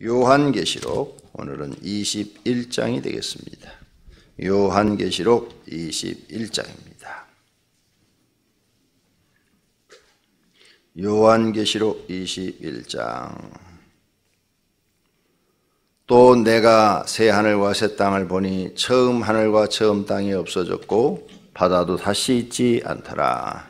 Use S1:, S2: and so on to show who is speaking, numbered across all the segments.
S1: 요한계시록 오늘은 21장이 되겠습니다. 요한계시록 21장입니다. 요한계시록 21장. 또 내가 새 하늘과 새 땅을 보니 처음 하늘과 처음 땅이 없어졌고 바다도 다시 있지 않더라.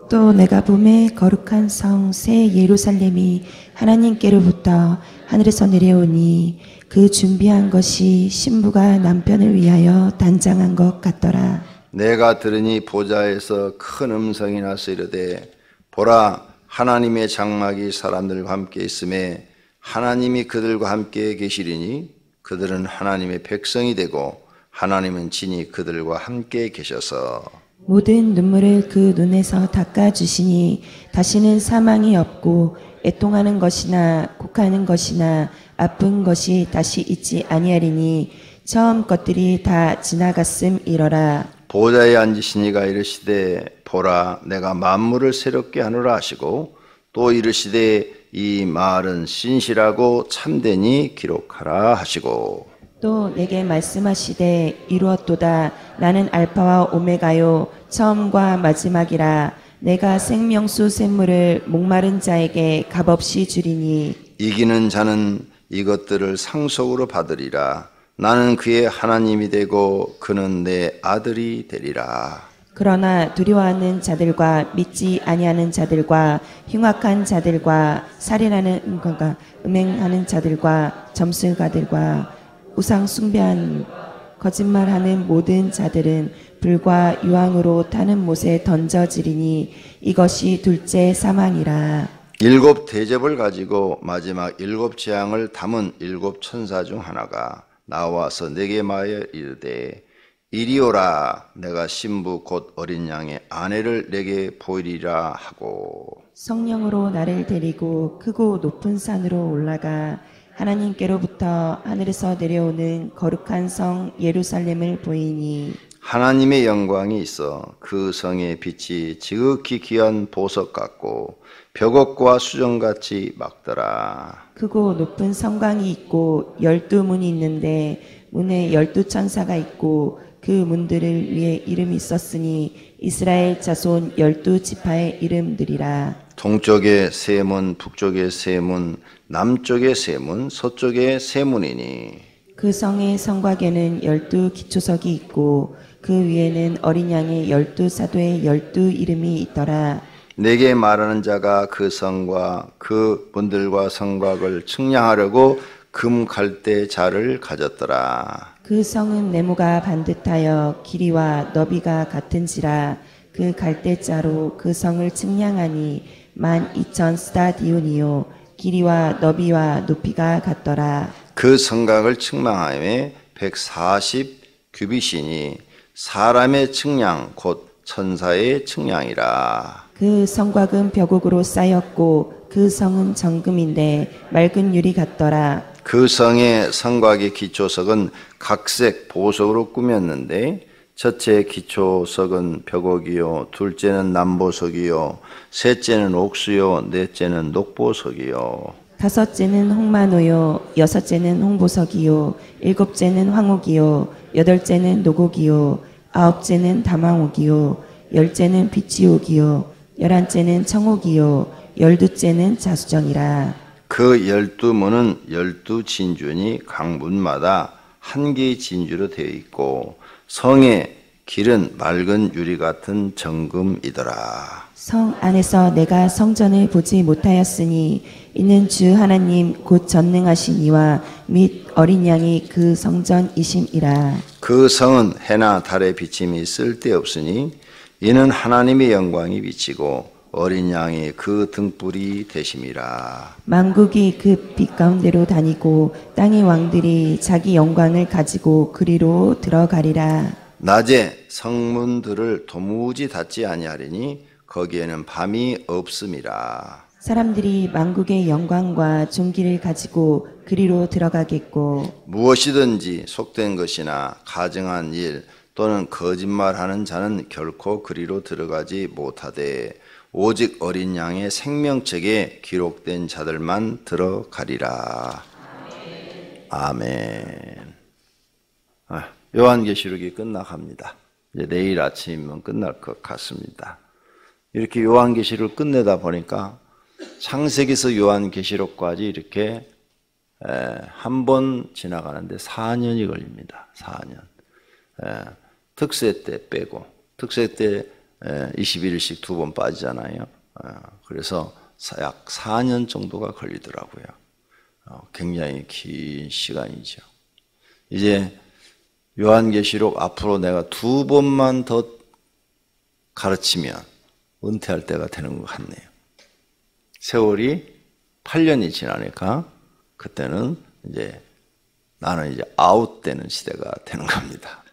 S2: 또 내가 봄에 거룩한 성 새 예루살렘이 하나님께로부터 하늘에서 내려오니 그 준비한 것이 신부가 남편을 위하여 단장한 것 같더라.
S1: 내가 들으니 보좌에서 큰 음성이 나서 이르되 보라, 하나님의 장막이 사람들과 함께 있음에 하나님이 그들과 함께 계시리니 그들은 하나님의 백성이 되고 하나님은 친히 그들과 함께 계셔서
S2: 모든 눈물을 그 눈에서 닦아주시니 다시는 사망이 없고 애통하는 것이나 곡하는 것이나 아픈 것이 다시 있지 아니하리니 처음 것들이 다 지나갔음이러라.
S1: 보좌에 앉으신 이가 이르시되 보라, 내가 만물을 새롭게 하노라 하시고 또 이르시되 이 말은 신실하고 참되니 기록하라 하시고
S2: 또 내게 말씀하시되 이루었도다. 나는 알파와 오메가요 처음과 마지막이라. 내가 생명수 샘물을 목마른 자에게 값없이 주리니
S1: 이기는 자는 이것들을 상속으로 받으리라. 나는 그의 하나님이 되고 그는 내 아들이 되리라.
S2: 그러나 두려워하는 자들과 믿지 아니하는 자들과 흉악한 자들과 살인하는 것과 음행하는 자들과 점술가들과 우상 숭배한 거짓말하는 모든 자들은 불과 유황으로 타는 못에 던져지리니 이것이 둘째 사망이라.
S1: 일곱 대접을 가지고 마지막 일곱 재앙을 담은 일곱 천사 중 하나가 나와서 내게 말하여 이르되 이리 오라. 내가 신부 곧 어린 양의 아내를 내게 보이리라 하고
S2: 성령으로 나를 데리고 크고 높은 산으로 올라가 하나님께로부터 하늘에서 내려오는 거룩한 성 예루살렘을 보이니
S1: 하나님의 영광이 있어 그 성의 빛이 지극히 귀한 보석 같고 벽옥과 수정같이 막더라.
S2: 크고 높은 성곽이 있고 12문이 있는데 문에 12천사가 있고 그 문들을 위에 이름이 있었으니 이스라엘 자손 12지파의 이름들이라.
S1: 동쪽에 세 문, 북쪽에 세 문, 남쪽에 세 문, 서쪽에 세 문이니
S2: 그 성의 성곽에는 12기초석이 있고 그 위에는 어린 양의 12사도의 12 이름이 있더라.
S1: 내게 말하는 자가 그 성과 그 문들과 성곽을 측량하려고 금 갈대 자를 가졌더라.
S2: 그 성은 네모가 반듯하여 길이와 너비가 같은지라. 그 갈대자로 그 성을 측량하니 12,000 스타디온이요 길이와 너비와 높이가 같더라.
S1: 그 성곽을 측량하여 140 규빗이니 사람의 측량 곧 천사의 측량이라.
S2: 그 성곽은 벽옥으로 쌓였고 그 성은 정금인데 맑은 유리 같더라.
S1: 그 성의 성곽의 기초석은 각색 보석으로 꾸몄는데 첫째 기초석은 벽옥이요 둘째는 남보석이요 셋째는 옥수요 넷째는 녹보석이요
S2: 다섯째는 홍마노요 여섯째는 홍보석이요 일곱째는 황옥이요 여덟째는 노곡이요 아홉째는 다망옥이요 열째는 비치옥이요 열한째는 청옥이요 열두째는 자수정이라.
S1: 그 12문은 12진주니 각 문마다 한 개의 진주로 되어 있고 성의 길은 맑은 유리 같은 정금이더라.
S2: 성 안에서 내가 성전을 보지 못하였으니 이는 주 하나님 곧 전능하신 이와 및 어린 양이 그 성전이심이라.
S1: 그 성은 해나 달의 비침이 쓸데없으니 이는 하나님의 영광이 비치고 어린 양이 그 등불이 되심이라.
S2: 만국이 그 빛 가운데로 다니고 땅의 왕들이 자기 영광을 가지고 그리로 들어가리라.
S1: 낮에 성문들을 도무지 닫지 아니하리니 거기에는 밤이 없음이라.
S2: 사람들이 만국의 영광과 존귀를 가지고 그리로 들어가겠고
S1: 무엇이든지 속된 것이나 가증한 일 또는 거짓말하는 자는 결코 그리로 들어가지 못하되 오직 어린 양의 생명책에 기록된 자들만 들어가리라. 아멘. 요한계시록이 끝나갑니다. 이제 내일 아침이면 끝날 것 같습니다. 이렇게 요한계시록을 끝내다 보니까 창세기에서 요한계시록까지 이렇게 한 번 지나가는데 4년이 걸립니다. 4년. 특세 때 빼고, 특세 때 21일씩 2번 빠지잖아요. 그래서 약 4년 정도가 걸리더라고요. 굉장히 긴 시간이죠. 이제 요한계시록 앞으로 내가 2번만 더 가르치면 은퇴할 때가 되는 것 같네요. 세월이 8년이 지나니까 그때는 이제 나는 이제 아웃되는 시대가 되는 겁니다.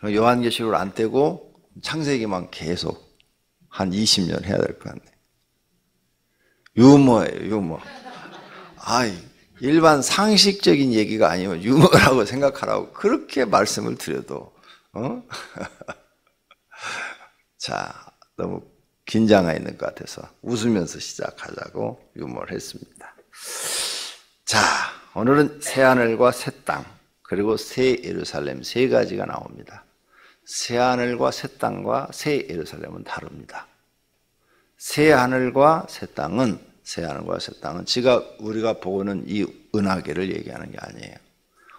S1: 요한계시록을 안 떼고 창세기만 계속 한 20년 해야 될 것 같네요. 유머예요, 유머. 일반 상식적인 얘기가 아니면 유머라고 생각하라고 그렇게 말씀을 드려도, 자, 너무 긴장해 있는 것 같아서 웃으면서 시작하자고 유머를 했습니다. 자, 오늘은 새하늘과 새 땅, 그리고 새 예루살렘 3가지가 나옵니다. 새하늘과 새 땅과 새 예루살렘은 다릅니다. 새하늘과 새 땅은 지금 우리가 보고 있는 이 은하계를 얘기하는 게 아니에요.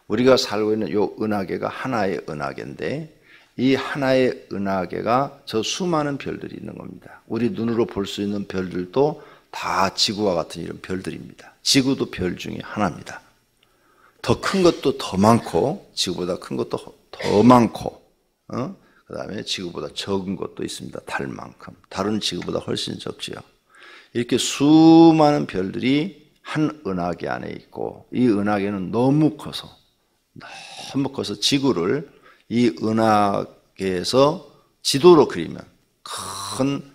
S1: 우리가 살고 있는 이 은하계가 하나의 은하계인데 이 하나의 은하계가 저 수많은 별들이 있는 겁니다. 우리 눈으로 볼 수 있는 별들도 다 지구와 같은 이런 별들입니다. 지구도 별 중에 하나입니다. 더 큰 것도 더 많고 지구보다 큰 것도 더 많고 그 다음에 지구보다 적은 것도 있습니다. 달만큼. 달은 지구보다 훨씬 적지요. 이렇게 수많은 별들이 한 은하계 안에 있고 이 은하계는 너무 커서 지구를 이 은하계에서 지도로 그리면 큰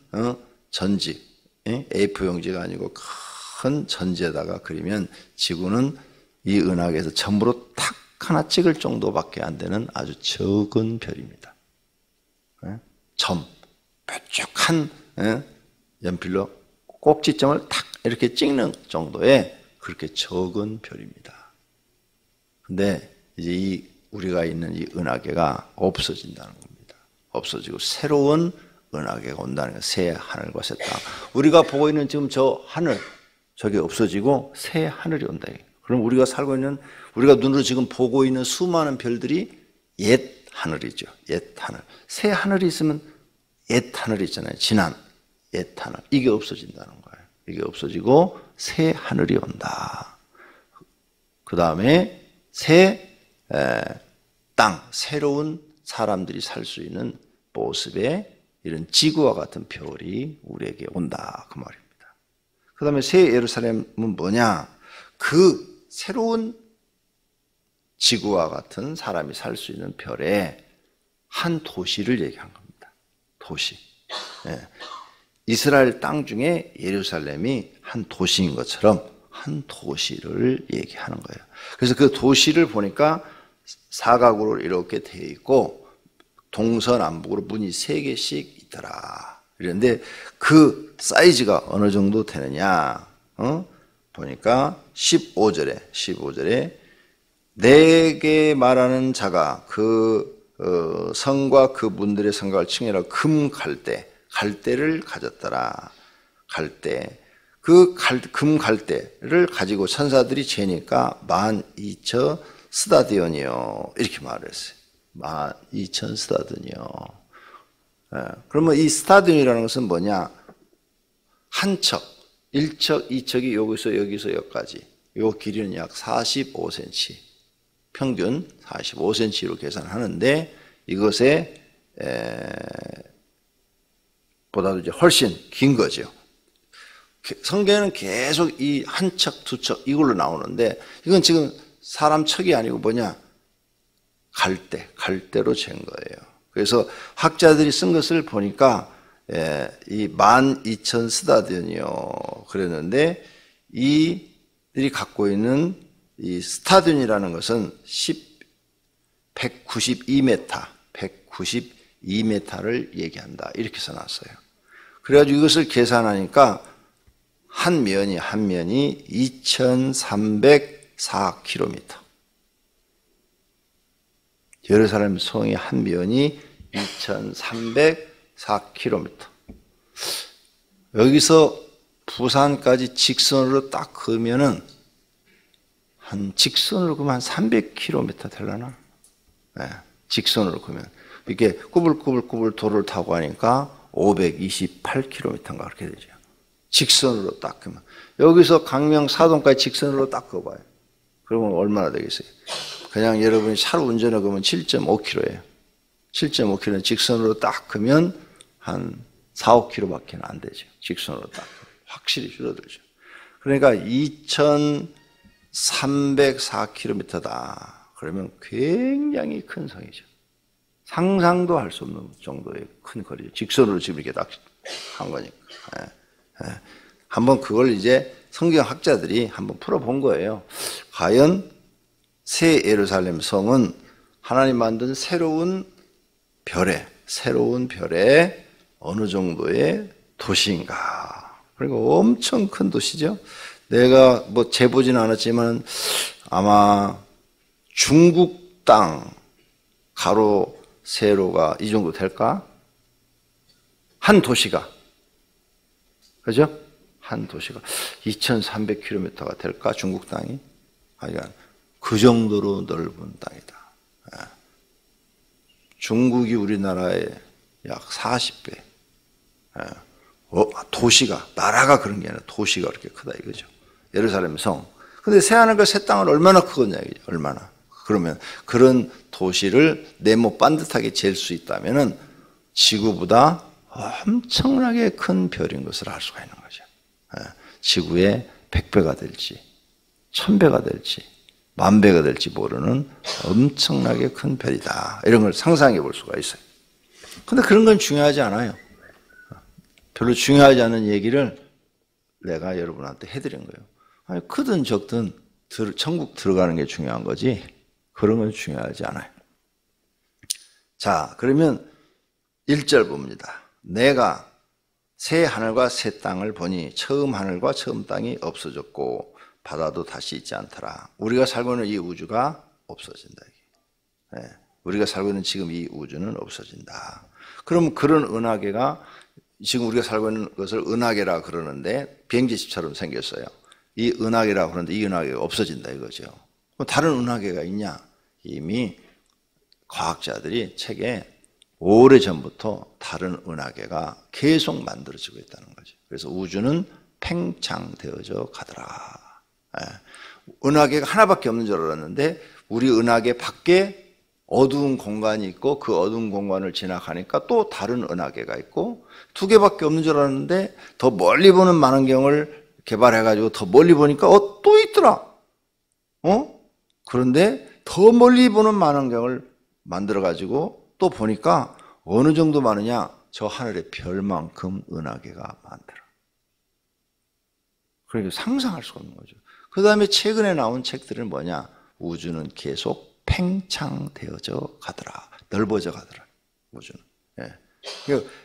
S1: 전지, A4 용지가 아니고 큰 전지에다가 그리면 지구는 이 은하계에서 전부로 탁 하나 찍을 정도밖에 안 되는 아주 적은 별입니다. 점, 뾰족한 연필로 꼭지점을 탁 이렇게 찍는 정도의 그렇게 적은 별입니다. 근데 이제 우리가 있는 이 은하계가 없어진다는 겁니다. 없어지고 새로운 은하계가 온다는 거예요. 새 하늘과 새 땅. 우리가 보고 있는 지금 저 하늘, 저게 없어지고 새 하늘이 온다. 그럼 우리가 살고 있는, 우리가 눈으로 지금 보고 있는 수많은 별들이 옛 하늘이죠. 옛 하늘. 새 하늘이 있으면 옛 하늘이 있잖아요. 지난 옛 하늘. 이게 없어진다는 거예요. 이게 없어지고 새 하늘이 온다. 그 다음에 새 땅, 새로운 사람들이 살 수 있는 모습의 이런 지구와 같은 별이 우리에게 온다. 그 말입니다. 그 다음에 새 예루살렘은 뭐냐? 그 새로운 지구와 같은 사람이 살 수 있는 별의 한 도시를 얘기한 겁니다. 도시. 이스라엘 땅 중에 예루살렘이 한 도시인 것처럼 한 도시를 얘기하는 거예요. 그래서 그 도시를 보니까 사각으로 이렇게 되어 있고 동서남북으로 문이 3개씩 있더라. 이런데 그 사이즈가 어느 정도 되느냐? 보니까 15절에 내게 말하는 자가 그 성과 그 문들의 성곽을 칭해라. 갈대를 가졌더라. 갈대. 그 금 갈대를 가지고 천사들이 재니까 12,000 스타디온이요. 이렇게 말을 했어요. 12,000 스타디온이요. 그러면 이 스타디온이라는 것은 뭐냐? 한 척, 1척, 2척이 여기서 여기까지. 요 길이는 약 45cm. 평균 45cm로 계산하는데 이것에 보다도 이제 훨씬 긴 거죠. 성경에는 계속 이 한 척, 2척 이걸로 나오는데 이건 지금 사람 척이 아니고 뭐냐? 갈대로 잰 거예요. 그래서 학자들이 쓴 것을 보니까 이 12,000 스타디온이요. 그랬는데 이들이 갖고 있는 이 스타디온이라는 것은 192m를 얘기한다. 이렇게 써놨어요. 그래가지고 이것을 계산하니까 한 면이 2,300 2,304km. 예루살렘 성의 한 면이 2,304km. 여기서 부산까지 직선으로 딱 그으면은 한 직선으로 그으면 한 300km 되려나? 네, 직선으로 그으면 이렇게 꾸불꾸불 도로를 타고 하니까 528km인가 그렇게 되죠. 직선으로 딱 그으면 여기서 강명 사동까지 직선으로 딱 그어봐요. 그러면 얼마나 되겠어요? 그냥 여러분이 차로 운전해 그러면 7.5km예요. 7.5km는 직선으로 딱 그으면 한 4, 5km밖에 안 되죠. 직선으로 딱 확실히 줄어들죠. 그러니까 2,304km다. 그러면 굉장히 큰 성이죠. 상상도 할 수 없는 정도의 큰 거리죠. 직선으로 지금 이렇게 딱 한 거니까. 한번 그걸 이제 성경학자들이 한번 풀어본 거예요. 과연 새 예루살렘 성은 하나님 만든 새로운 별에 어느 정도의 도시인가. 그리고 엄청 큰 도시죠. 내가 뭐 재보지는 않았지만 아마 중국 땅 가로 세로가 이 정도 될까? 한 도시가. 그죠? 한 도시가 2,300km가 될까? 중국 땅이? 그러니까 그 정도로 넓은 땅이다. 중국이 우리나라의 약 40배. 도시가, 나라가 그런 게 아니라 도시가 그렇게 크다 이거죠. 예루살렘 성. 근데 새하늘과 새 땅은 얼마나 크겠냐 이거죠. 얼마나. 그러면 그런 도시를 네모 반듯하게 잴 수 있다면은 지구보다 엄청나게 큰 별인 것을 알 수가 있는 거죠. 지구의 100배가 될지 1000배가 될지 10,000배가 될지 모르는 엄청나게 큰 별이다. 이런 걸 상상해 볼 수가 있어요. 근데 그런 건 중요하지 않아요. 별로 중요하지 않은 얘기를 내가 여러분한테 해드린 거예요. 아니, 크든 적든 천국 들어가는 게 중요한 거지 그런 건 중요하지 않아요. 자, 그러면 1절 봅니다. 내가 새 하늘과 새 땅을 보니 처음 하늘과 처음 땅이 없어졌고 바다도 다시 있지 않더라. 우리가 살고 있는 이 우주가 없어진다. 네, 우리가 살고 있는 지금 이 우주는 없어진다. 그럼 그런 은하계가 지금 우리가 살고 있는 것을 은하계라 그러는데 비행기집처럼 생겼어요. 이 은하계라 그러는데 이 은하계가 없어진다 이거죠. 그럼 다른 은하계가 있냐? 이미 과학자들이 책에 오래전부터 다른 은하계가 계속 만들어지고 있다는 거죠. 그래서 우주는 팽창되어져 가더라. 은하계가 하나밖에 없는 줄 알았는데 우리 은하계 밖에 어두운 공간이 있고 그 어두운 공간을 지나가니까 또 다른 은하계가 있고 2개밖에 없는 줄 알았는데 더 멀리 보는 망원경을 개발해가지고 더 멀리 보니까 또 있더라. 그런데 더 멀리 보는 망원경을 만들어가지고 또 보니까 어느 정도 많으냐? 저 하늘의 별만큼 은하계가 많더라. 그러니까 상상할 수가 없는 거죠. 그 다음에 최근에 나온 책들은 뭐냐? 우주는 계속 팽창되어져 가더라. 넓어져 가더라. 우주는. 예.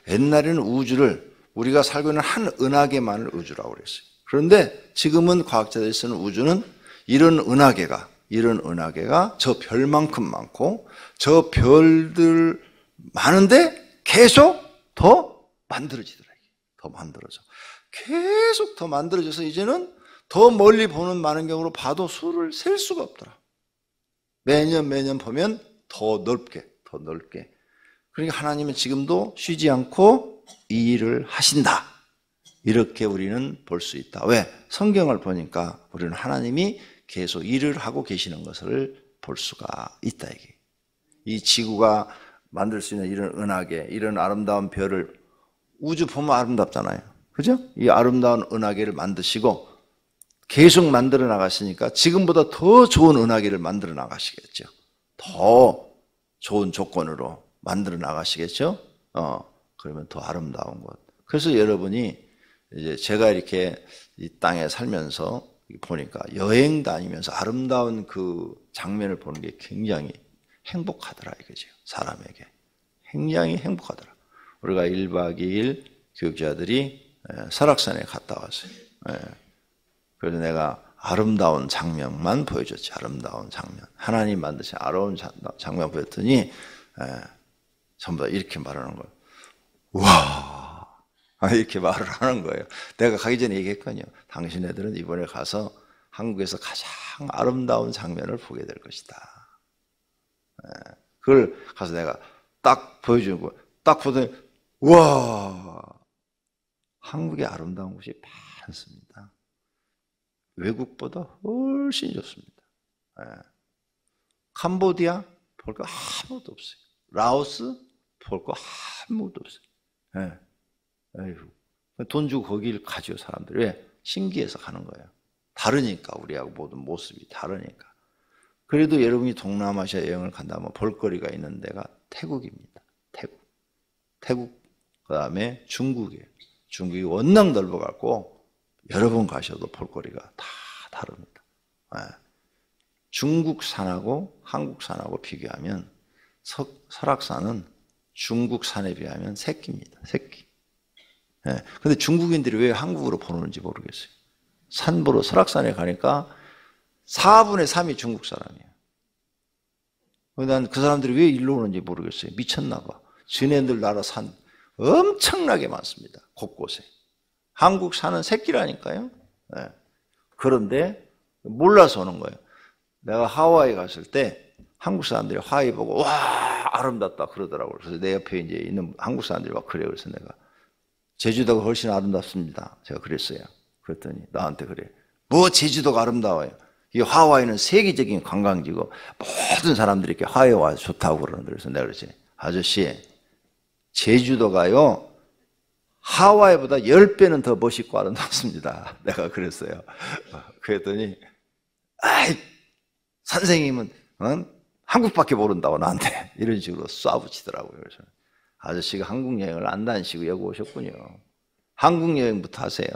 S1: 옛날에는 우주를 우리가 살고 있는 한 은하계만을 우주라고 그랬어요. 그런데 지금은 과학자들이 쓰는 우주는 이런 은하계가 저 별만큼 많고 저 별들 많은데 계속 더 만들어지더라. 더 만들어져. 계속 더 만들어져서 이제는 더 멀리 보는 망원경으로 봐도 수를 셀 수가 없더라. 매년 보면 더 넓게. 그러니까 하나님은 지금도 쉬지 않고 이 일을 하신다. 이렇게 우리는 볼 수 있다. 왜? 성경을 보니까 우리는 하나님이 계속 일을 하고 계시는 것을 볼 수가 있다. 이게. 이 지구가 만들 수 있는 이런 은하계, 이런 아름다운 별을 우주 보면 아름답잖아요. 그죠? 이 아름다운 은하계를 만드시고 계속 만들어 나가시니까 지금보다 더 좋은 은하계를 만들어 나가시겠죠. 더 좋은 조건으로 만들어 나가시겠죠. 그러면 더 아름다운 것. 그래서 여러분이 이제 제가 이렇게 이 땅에 살면서 보니까 여행 다니면서 아름다운 그 장면을 보는 게 굉장히 행복하더라 이거죠. 사람에게 굉장히 행복하더라. 우리가 1박 2일 교육자들이 설악산에 갔다 왔어요. 그래서 내가 아름다운 장면만 보여줬지. 아름다운 장면. 하나님 만드신 아름다운 장면 보였더니 전부 다 이렇게 말하는 거예요. 와, 이렇게 말을 하는 거예요. 내가 가기 전에 얘기했거든요. 당신네들은 이번에 가서 한국에서 가장 아름다운 장면을 보게 될 것이다. 그걸 가서 내가 딱 보여주는 거예요. 딱 보더니 와, 한국의 아름다운 곳이 많습니다. 외국보다 훨씬 좋습니다. 캄보디아 볼 거 아무것도 없어요. 라오스 볼 거 아무것도 없어요. 돈 주고 거기를 가죠, 사람들이. 왜? 신기해서 가는 거예요. 다르니까, 우리하고 모든 모습이 다르니까. 그래도 여러분이 동남아시아 여행을 간다면 볼거리가 있는 데가 태국입니다. 태국. 그 다음에 중국이에요. 중국이 워낙 넓어갖고 여러 번 가셔도 볼거리가 다 다릅니다. 중국산하고 한국산하고 비교하면 설악산은 중국산에 비하면 새끼입니다. 새끼. 근데 중국인들이 왜 한국으로 보는지 모르겠어요. 산 보러 설악산에 가니까 4분의 3이 중국 사람이에요. 난 그 사람들이 왜 일로 오는지 모르겠어요. 미쳤나 봐. 지네들 나라 산 엄청나게 많습니다. 곳곳에. 한국 산은 새끼라니까요. 그런데 몰라서 오는 거예요. 내가 하와이 갔을 때 한국 사람들이 하와이 보고 와, 아름답다 그러더라고요. 그래서 내 옆에 이제 있는 한국 사람들이 막 그래요. 그래서 내가 제주도가 훨씬 아름답습니다. 제가 그랬어요. 그랬더니 나한테 그래. 뭐 제주도가 아름다워요. 이 하와이는 세계적인 관광지고 모든 사람들이 이렇게 하와이 와서 좋다고 그러는데, 그래서 내가 그랬지. 아저씨, 제주도가요 하와이보다 10배는 더 멋있고 아름답습니다. 내가 그랬어요. 그랬더니 아이, 선생님은 한국밖에 모른다고 나한테 이런 식으로 쏴붙이더라고요. 그래서 아저씨가 한국 여행을 안 다니시고 여기 오셨군요. 한국 여행부터 하세요.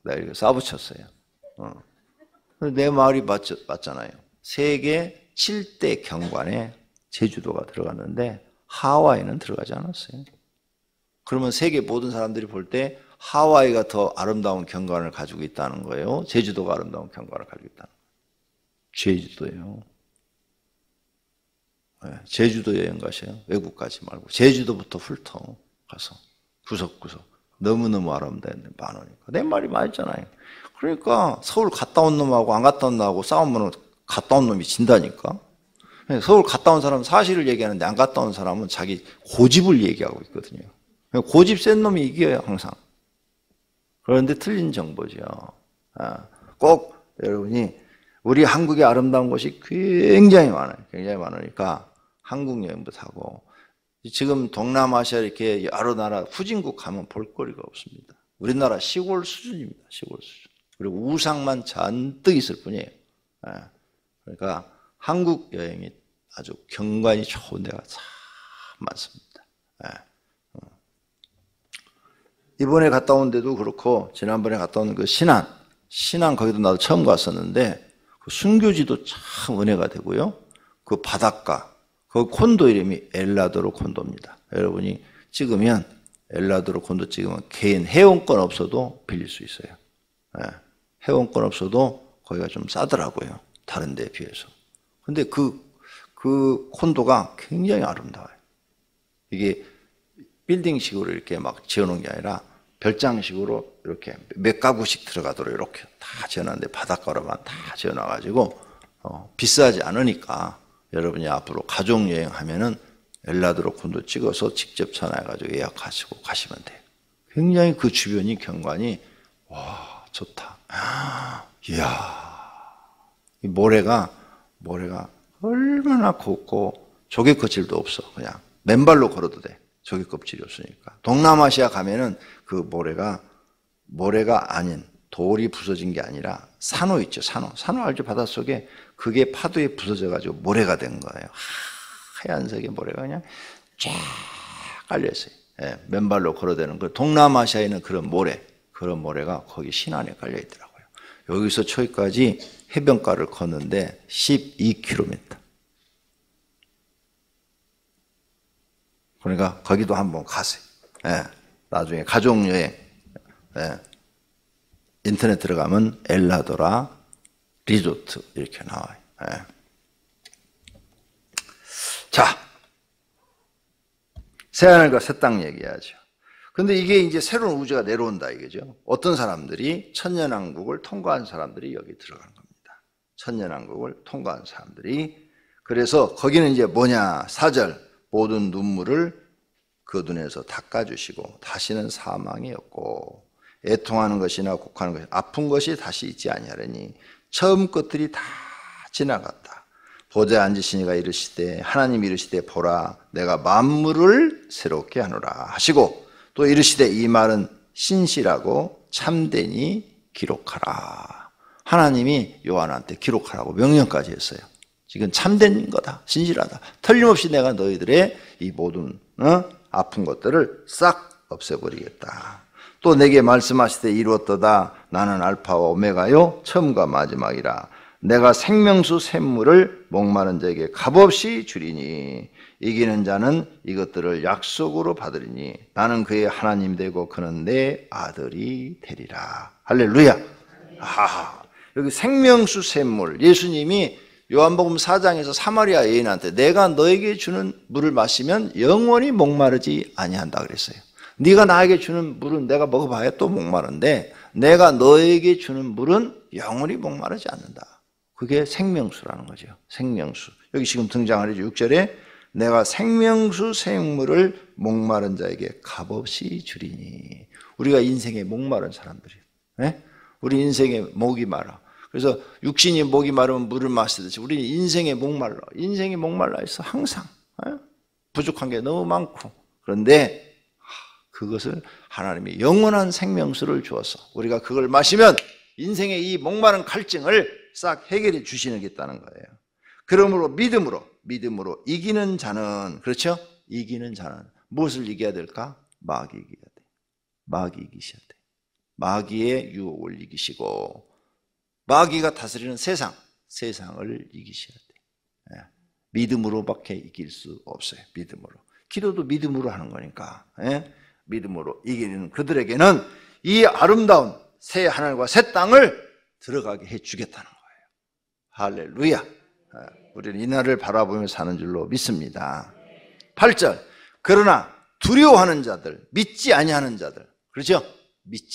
S1: 내가 이렇게 쏴붙였어요. 내 말이 맞잖아요. 세계 7대 경관에 제주도가 들어갔는데 하와이는 들어가지 않았어요. 그러면 세계 모든 사람들이 볼 때 하와이가 더 아름다운 경관을 가지고 있다는 거예요? 제주도가 아름다운 경관을 가지고 있다는 거예요? 제주도예요. 제주도 여행 가세요. 외국 가지 말고 제주도부터 훑어 가서 구석구석 너무너무 아름다운데 많으니까. 내 말이 맞잖아요. 그러니까 서울 갔다 온 놈하고 안 갔다 온 놈하고 싸우면 갔다 온 놈이 진다니까. 서울 갔다 온 사람은 사실을 얘기하는데 안 갔다 온 사람은 자기 고집을 얘기하고 있거든요. 고집 센 놈이 이겨요, 항상. 그런데 틀린 정보죠. 꼭 여러분이 우리 한국의 아름다운 곳이 굉장히 많아요. 굉장히 많으니까 한국 여행부터 하고, 지금 동남아시아 이렇게 여러 나라 후진국 가면 볼거리가 없습니다. 우리나라 시골 수준입니다. 시골 수준. 그리고 우상만 잔뜩 있을 뿐이에요. 그러니까 한국 여행이 아주 경관이 좋은 데가 참 많습니다. 이번에 갔다 온 데도 그렇고 지난번에 갔다 온 그 신안 거기도 나도 처음 갔었는데 그 순교지도 참 은혜가 되고요. 그 바닷가, 그 콘도 이름이 엘라도로 콘도입니다. 여러분이 찍으면 엘라도로 콘도 찍으면 개인 회원권 없어도 빌릴 수 있어요. 회원권 없어도 거기가 좀 싸더라고요. 다른 데에 비해서. 근데 그 콘도가 굉장히 아름다워요. 이게 빌딩식으로 이렇게 막 지어놓은 게 아니라 별장식으로 이렇게 몇 가구씩 들어가도록 이렇게 다 지어놨는데 바닷가로만 다 지어놔가지고 비싸지 않으니까 여러분이 앞으로 가족여행하면은 엘라도로 콘도 찍어서 직접 전화해가지고 예약하시고 가시면 돼요. 굉장히 그 주변이 경관이 와 좋다. 이야, 이 모래가 얼마나 곱고 조개 껍질도 없어. 그냥 맨발로 걸어도 돼. 조개 껍질이 없으니까. 동남아시아 가면은 그 모래가 아닌 돌이 부서진 게 아니라 산호 있죠. 산호 알죠? 바닷속에 그게 파도에 부서져가지고 모래가 된 거예요. 하얀색의 모래가 그냥 쫙 깔려있어요. 맨발로 걸어대는 거. 동남아시아에는 그런 모래가 거기 신안에 깔려있더라고요. 여기서 초이까지 해변가를 걷는데 12km. 그러니까 거기도 한번 가세요. 나중에 가족여행 인터넷 들어가면 엘라도라 리조트 이렇게 나와요. 예. 자, 새하늘과 새 땅 얘기하죠. 근데 이게 이제 새로운 우주가 내려온다 이거죠. 어떤 사람들이 천년왕국을 통과한 사람들이 여기 들어가는 겁니다. 천년왕국을 통과한 사람들이. 그래서 거기는 이제 뭐냐, 4절, 모든 눈물을 그 눈에서 닦아주시고 다시는 사망이 없고 애통하는 것이나 곡하는 것이 아픈 것이 다시 있지 아니하려니 처음 것들이 다 지나갔다. 보좌에 앉으시니가 이르시되, 하나님 이르시되 보라 내가 만물을 새롭게 하노라 하시고, 또 이르시되 이 말은 신실하고 참되니 기록하라. 하나님이 요한한테 기록하라고 명령까지 했어요. 지금 참된 거다, 신실하다, 틀림없이 내가 너희들의 이 모든 아픈 것들을 싹 없애버리겠다. 또 내게 말씀하시되 이루었도다. 나는 알파와 오메가요 처음과 마지막이라. 내가 생명수 샘물을 목마른 자에게 값없이 주리니 이기는 자는 이것들을 약속으로 받으리니 나는 그의 하나님 되고 그는 내 아들이 되리라. 할렐루야. 아, 여기 생명수 샘물, 예수님이 요한복음 4장에서 사마리아 여인한테 내가 너에게 주는 물을 마시면 영원히 목마르지 아니한다 그랬어요. 네가 나에게 주는 물은 내가 먹어봐야 또 목마른데 내가 너에게 주는 물은 영원히 목마르지 않는다. 그게 생명수라는 거죠. 생명수. 여기 지금 등장하죠. 6절에 내가 생명수 생물을 목마른 자에게 값없이 주리니. 우리가 인생에 목마른 사람들이에요. 네? 우리 인생에 목이 마라. 그래서 육신이 목이 마르면 물을 마시듯이 우리는 인생에 목말라. 인생이 목말라 있어 항상. 네? 부족한 게 너무 많고. 그런데 그것을 하나님이 영원한 생명수를 주어서 우리가 그걸 마시면 인생의 이 목마른 갈증을 싹 해결해 주시겠다는 거예요. 그러므로 믿음으로 이기는 자는, 그렇죠? 이기는 자는 무엇을 이겨야 될까? 마귀 이겨야 돼. 마귀 이기셔야 돼. 마귀의 유혹을 이기시고 마귀가 다스리는 세상을 이기셔야 돼. 믿음으로밖에 이길 수 없어요. 믿음으로. 기도도 믿음으로 하는 거니까. 믿음으로 이기는 그들에게는 이 아름다운 새 하늘과 새 땅을 들어가게 해주겠다는 거예요. 할렐루야. 우리는 이 날을 바라보며 사는 줄로 믿습니다. 8절. 그러나 두려워하는 자들, 믿지 아니하는 자들, 그렇죠?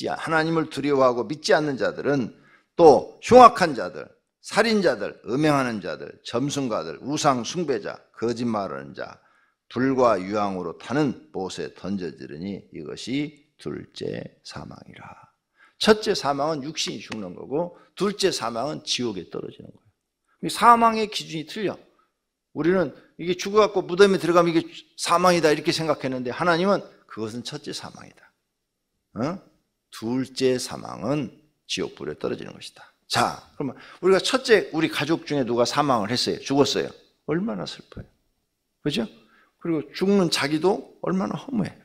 S1: 하나님을 두려워하고 믿지 않는 자들은 또 흉악한 자들, 살인자들, 음행하는 자들, 점순가들, 우상 숭배자, 거짓말하는 자, 불과 유황으로 타는 못에 던져지르니 이것이 둘째 사망이라. 첫째 사망은 육신이 죽는 거고 둘째 사망은 지옥에 떨어지는 거예요. 사망의 기준이 틀려. 우리는 이게 죽어갖고 무덤에 들어가면 이게 사망이다 이렇게 생각했는데 하나님은 그것은 첫째 사망이다. 둘째 사망은 지옥불에 떨어지는 것이다. 자, 그러면 우리가 첫째 우리 가족 중에 누가 사망을 했어요. 죽었어요. 얼마나 슬퍼요. 그죠? 그리고 죽는 자기도 얼마나 허무해.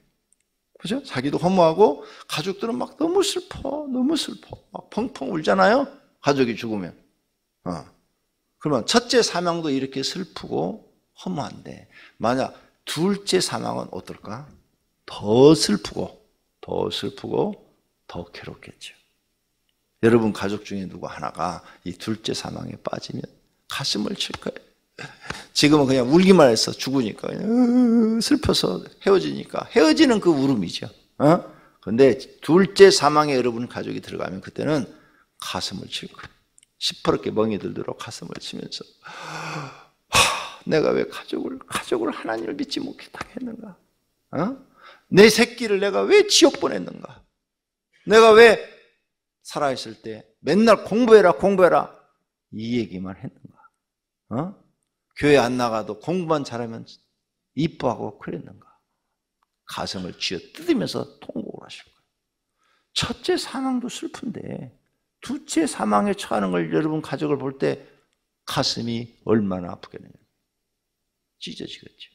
S1: 그죠? 자기도 허무하고 가족들은 막 너무 슬퍼. 막 펑펑 울잖아요. 가족이 죽으면. 그러면 첫째 사망도 이렇게 슬프고 허무한데 만약 둘째 사망은 어떨까? 더 슬프고 더 괴롭겠죠. 여러분 가족 중에 누구 하나가 이 둘째 사망에 빠지면 가슴을 칠 거예요. 지금은 그냥 울기만 해서 죽으니까 그냥 슬퍼서 헤어지니까 헤어지는 그 울음이죠. 그런데 둘째 사망에 여러분 가족이 들어가면 그때는 가슴을 칠 거예요. 시퍼렇게 멍이 들도록 가슴을 치면서 내가 왜 가족을 하나님을 믿지 못하게 했는가? 내 새끼를 내가 왜 지옥 보냈는가? 내가 왜 살아있을 때 맨날 공부해라 이 얘기만 했는가? 교회 안 나가도 공부만 잘하면 이뻐하고 그랬는가? 가슴을 쥐어 뜯으면서 통곡을 하실 거예요. 첫째 사망도 슬픈데 둘째 사망에 처하는 걸 여러분 가족을 볼 때 가슴이 얼마나 아프겠느냐. 찢어지겠죠.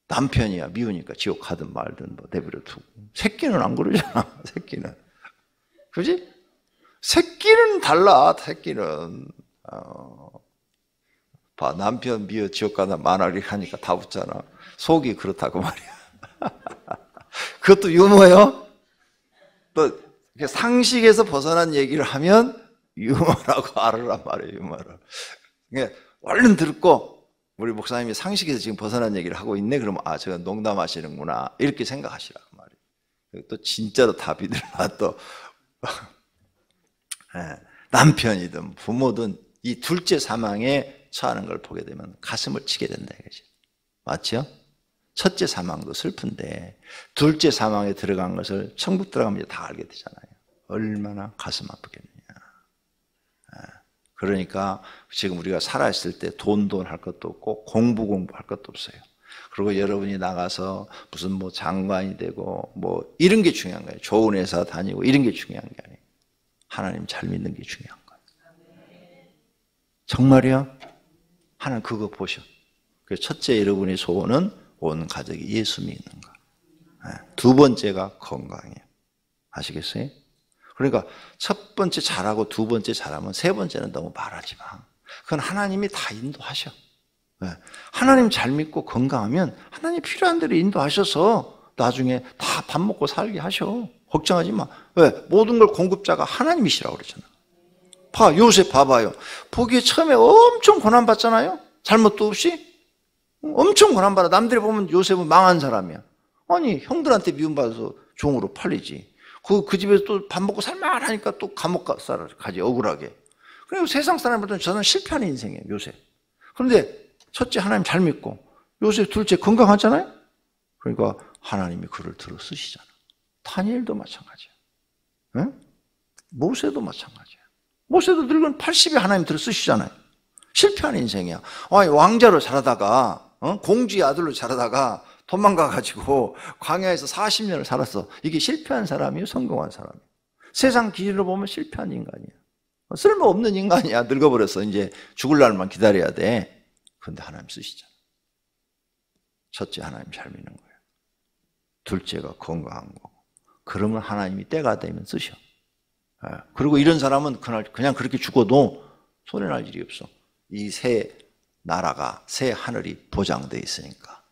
S1: 남편이야 미우니까 지옥 가든 말든 뭐 내버려 두고 새끼는 안 그러잖아. 새끼는 그지? 새끼는 달라. 새끼는 봐 남편 미워 지옥 가다 만화를 하니까 다 웃잖아. 속이 그렇다고 말이야. 그것도 유머예요. 또 상식에서 벗어난 얘기를 하면 유머라고 알으란 말이에요, 유머를. 그러니까 얼른 듣고 우리 목사님이 상식에서 지금 벗어난 얘기를 하고 있네. 그러면 아, 제가 농담하시는구나 이렇게 생각하시라고 말이에요. 또 진짜로 답이들나 또 남편이든 부모든 이 둘째 사망에 처하는 걸 보게 되면 가슴을 치게 된다 이거죠. 맞죠? 첫째 사망도 슬픈데 둘째 사망에 들어간 것을 천국 들어가면 다 알게 되잖아요. 얼마나 가슴 아프겠느냐. 그러니까 지금 우리가 살아있을 때 돈 할 것도 없고 공부할 것도 없어요. 그리고 여러분이 나가서 무슨 뭐 장관이 되고 뭐 이런 게 중요한 거예요. 좋은 회사 다니고 이런 게 중요한 게 아니에요. 하나님 잘 믿는 게 중요한 거예요. 정말이요? 하나님 그거 보셔. 그래서 첫째 여러분의 소원은 온 가족이 예수 믿는 거. 두 번째가 건강이에요. 아시겠어요? 그러니까 첫 번째 잘하고 두 번째 잘하면 세 번째는 너무 말하지 마. 그건 하나님이 다 인도하셔. 하나님 잘 믿고 건강하면 하나님 필요한 대로 인도하셔서 나중에 다 밥 먹고 살게 하셔. 걱정하지 마. 왜? 모든 걸 공급자가 하나님이시라고 그러잖아. 요셉 봐봐요. 보기에 처음에 엄청 고난받잖아요. 잘못도 없이. 엄청 고난받아. 남들이 보면 요셉은 망한 사람이야. 아니 형들한테 미움받아서 종으로 팔리지. 그 집에서 또 밥 먹고 살만하니까 또 감옥 가지 억울하게. 그리고 세상 사람들은 저는 실패하는 인생이에요, 요셉. 그런데 첫째 하나님 잘 믿고 요셉 둘째 건강하잖아요. 그러니까 하나님이 그를 들어 쓰시잖아. 다니엘도 마찬가지야. 응? 모세도 마찬가지야. 모세도 늙은 80에 하나님 들어 쓰시잖아요. 실패하는 인생이야. 아니, 왕자로 자라다가 공주의 아들로 자라다가 도망가가지고 광야에서 40년을 살았어. 이게 실패한 사람이에요? 성공한 사람이에요? 세상 기준으로 보면 실패한 인간이야. 쓸모없는 인간이야. 늙어버렸어. 이제 죽을 날만 기다려야 돼. 그런데 하나님 쓰시잖아. 첫째 하나님 잘 믿는 거예요. 둘째가 건강한 거고. 그러면 하나님이 때가 되면 쓰셔. 그리고 이런 사람은 그냥 그렇게 죽어도 손해날 일이 없어. 이 새 나라가, 새 하늘이 보장되어 있으니까.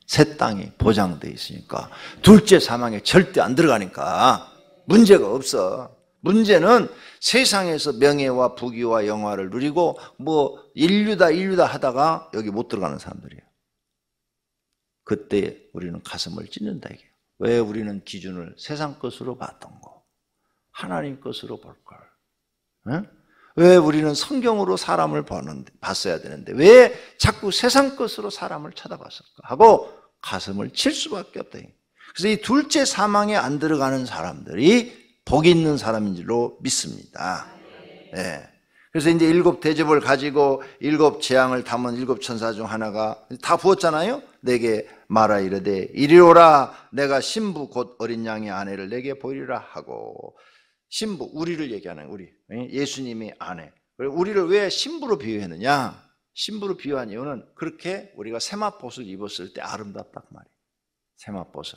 S1: 새 땅이 보장되어 있으니까. 둘째 사망에 절대 안 들어가니까 문제가 없어. 문제는 세상에서 명예와 부귀와 영화를 누리고 뭐 인류다 하다가 여기 못 들어가는 사람들이에요. 그때 우리는 가슴을 찢는다 이게. 왜 우리는 기준을 세상 것으로 봤던 거 하나님 것으로 볼 걸? 응? 왜 우리는 성경으로 사람을 봤어야 되는데 왜 자꾸 세상 것으로 사람을 쳐다봤을까 하고 가슴을 칠 수밖에 없다. 그래서 이 둘째 사망에 안 들어가는 사람들이 복 있는 사람인 줄로 믿습니다. 네. 그래서 이제 7 대접을 가지고 7 재앙을 담은 7 천사 중 하나가 다 부었잖아요. 내게 말하 이르되 이리 오라. 내가 신부 곧 어린 양의 아내를 내게 보이리라 하고. 신부, 우리를 얘기하는 우리 예수님의 아내. 우리를 왜 신부로 비유했느냐? 신부로 비유한 이유는 그렇게 우리가 세마포를 입었을 때 아름답단 말이에요. 세마포를.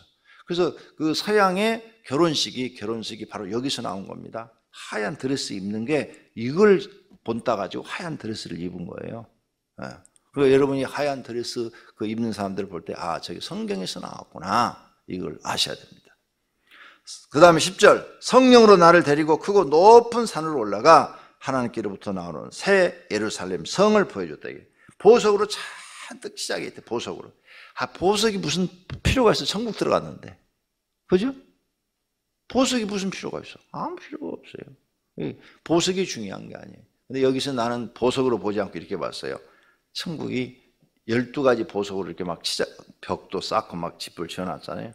S1: 그래서 그 서양의 결혼식이 바로 여기서 나온 겁니다. 하얀 드레스 입는 게 이걸 본따 가지고 하얀 드레스를 입은 거예요. 그리고 여러분이 하얀 드레스 그 입는 사람들을 볼 때 아, 저기 성경에서 나왔구나. 이걸 아셔야 됩니다. 그 다음에 10절 성령으로 나를 데리고 크고 높은 산으로 올라가 하나님께로부터 나오는 새 예루살렘 성을 보여줬다. 보석으로 잔뜩 시작이 돼. 보석으로. 보석이 무슨 필요가 있어? 천국 들어갔는데. 그죠? 보석이 무슨 필요가 있어? 아무 필요가 없어요. 보석이 중요한 게 아니에요. 근데 여기서 나는 보석으로 보지 않고 이렇게 봤어요. 천국이 12가지 보석으로 이렇게 막 벽도 쌓고 막 집을 지어놨잖아요.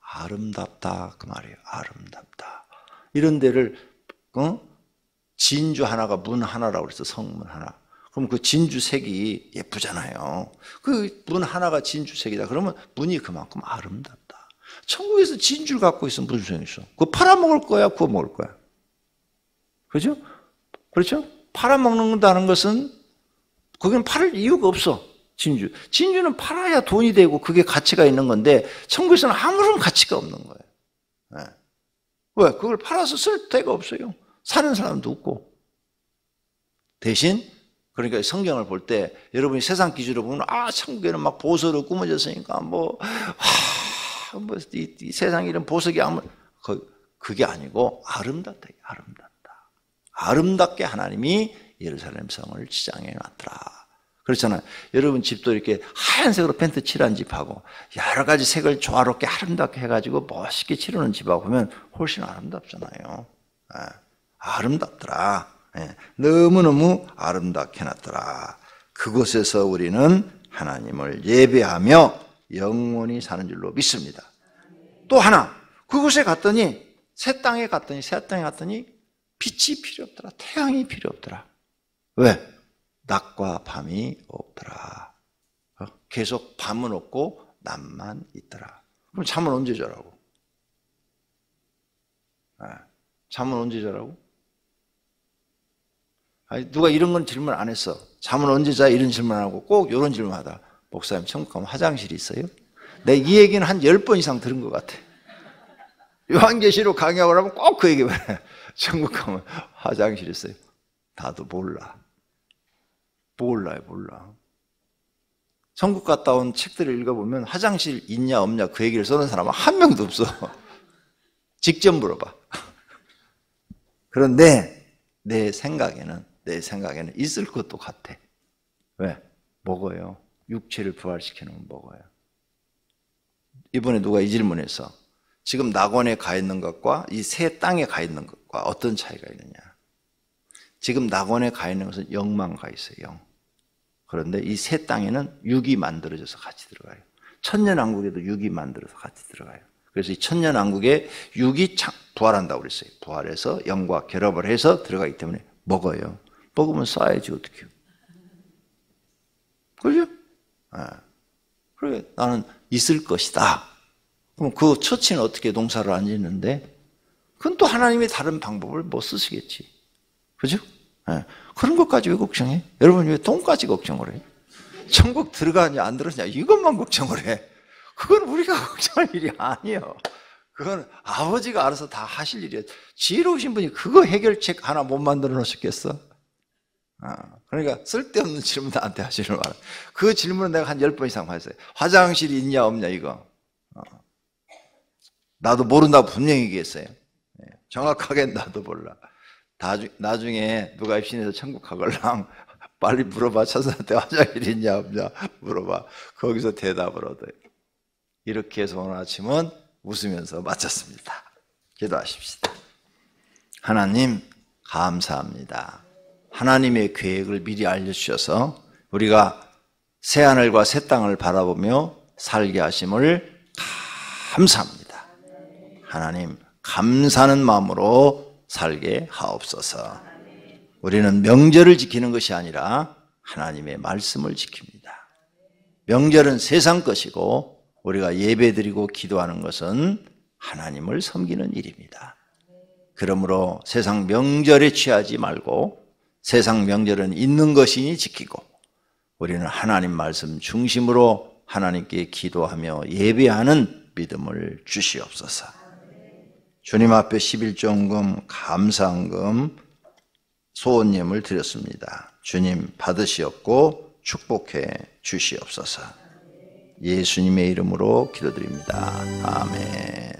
S1: 아름답다 그 말이에요. 아름답다. 이런 데를 진주 하나가 문 하나라고 그랬어. 성문 하나. 그럼 그 진주색이 예쁘잖아요. 그 문 하나가 진주색이다. 그러면 문이 그만큼 아름답다. 천국에서 진주를 갖고 있으면 무슨 소용이 있어? 그거 팔아먹을 거야? 구워 먹을 거야? 그죠? 그렇죠? 팔아먹는다는 것은 거기는 팔을 이유가 없어. 진주는 팔아야 돈이 되고 그게 가치가 있는 건데 천국에서는 아무런 가치가 없는 거예요. 네. 왜? 그걸 팔아서 쓸 데가 없어요. 사는 사람도 없고. 대신 그러니까 성경을 볼 때 여러분이 세상 기준으로 보면 천국에는 막 보석으로 꾸며졌으니까 이 세상에 이런 보석이 그게 아니고 아름답다. 아름답게 하나님이 예루살렘 성을 지장해 놨더라. 그렇잖아요. 여러분 집도 이렇게 하얀색으로 페인트 칠한 집하고 여러 가지 색을 조화롭게 아름답게 해가지고 멋있게 칠하는 집하고 보면 훨씬 아름답잖아요. 아름답더라. 너무너무 아름답게 해놨더라. 그곳에서 우리는 하나님을 예배하며 영원히 사는 줄로 믿습니다. 또 하나, 그곳에 갔더니 새 땅에 갔더니 빛이 필요 없더라. 태양이 필요 없더라. 왜? 낮과 밤이 없더라. 계속 밤은 없고 낮만 있더라. 그럼 잠은 언제 자라고? 잠은 언제 자라고? 아니, 누가 이런 건 질문 안 했어. 잠은 언제 자? 이런 질문 안 하고 꼭 이런 질문하다. 목사님, 천국 가면 화장실이 있어요? 내가 이 얘기는 한 10번 이상 들은 것 같아. 요한계시록 강의하고 하면 꼭 그 얘기 말해. 천국 가면 화장실 있어요? 나도 몰라. 몰라. 천국 갔다 온 책들을 읽어보면 화장실 있냐 없냐 그 얘기를 써는 사람은 한 명도 없어. 직접 물어봐. 그런데 내 생각에는 있을 것도 같아. 왜? 먹어요. 육체를 부활시키는 건 먹어요. 이번에 누가 이 질문했어. 지금 낙원에 가 있는 것과 이 새 땅에 가 있는 것과 어떤 차이가 있느냐. 지금 낙원에 가 있는 것은 영만 가 있어요. 영. 그런데 이 새 땅에는 육이 만들어져서 같이 들어가요. 천년왕국에도 육이 만들어서 같이 들어가요. 그래서 이 천년왕국에 육이 부활한다고 그랬어요. 부활해서 영과 결합을 해서 들어가기 때문에 먹어요. 먹으면 쌓여야지 어떡해요. 그죠? 그래, 나는 있을 것이다. 그럼 그 처치는 어떻게 농사를 안 짓는데? 그건 또 하나님이 다른 방법을 뭐 쓰시겠지. 그죠? 그런 것까지 왜 걱정해? 여러분 왜 돈까지 걱정을 해? 천국 들어가냐 안 들어가냐 이것만 걱정을 해. 그건 우리가 걱정할 일이 아니에요. 그건 아버지가 알아서 다 하실 일이에요. 지혜로우신 분이 그거 해결책 하나 못 만들어 놓으셨겠어? 그러니까 쓸데없는 질문 나한테 하시는 말. 그 질문은 내가 한 10번 이상 했어요. 화장실이 있냐 없냐 이거. 나도 모른다고 분명히 얘기했어요. 정확하게 나도 몰라. 나중에 누가 입신해서 천국 가걸랑 빨리 물어봐. 천사한테 화장실 있냐 없냐 물어봐. 거기서 대답을 얻어요. 이렇게 해서 오늘 아침은 웃으면서 마쳤습니다. 기도하십시다. 하나님 감사합니다. 하나님의 계획을 미리 알려주셔서 우리가 새하늘과 새 땅을 바라보며 살게 하심을 감사합니다. 하나님 감사하는 마음으로 살게 하옵소서. 우리는 명절을 지키는 것이 아니라 하나님의 말씀을 지킵니다. 명절은 세상 것이고 우리가 예배드리고 기도하는 것은 하나님을 섬기는 일입니다. 그러므로 세상 명절에 취하지 말고 세상 명절은 있는 것이니 지키고 우리는 하나님 말씀 중심으로 하나님께 기도하며 예배하는 믿음을 주시옵소서. 주님 앞에 11조금 감사한금 소원예물 드렸습니다. 주님 받으시옵고 축복해 주시옵소서. 예수님의 이름으로 기도드립니다. 아멘.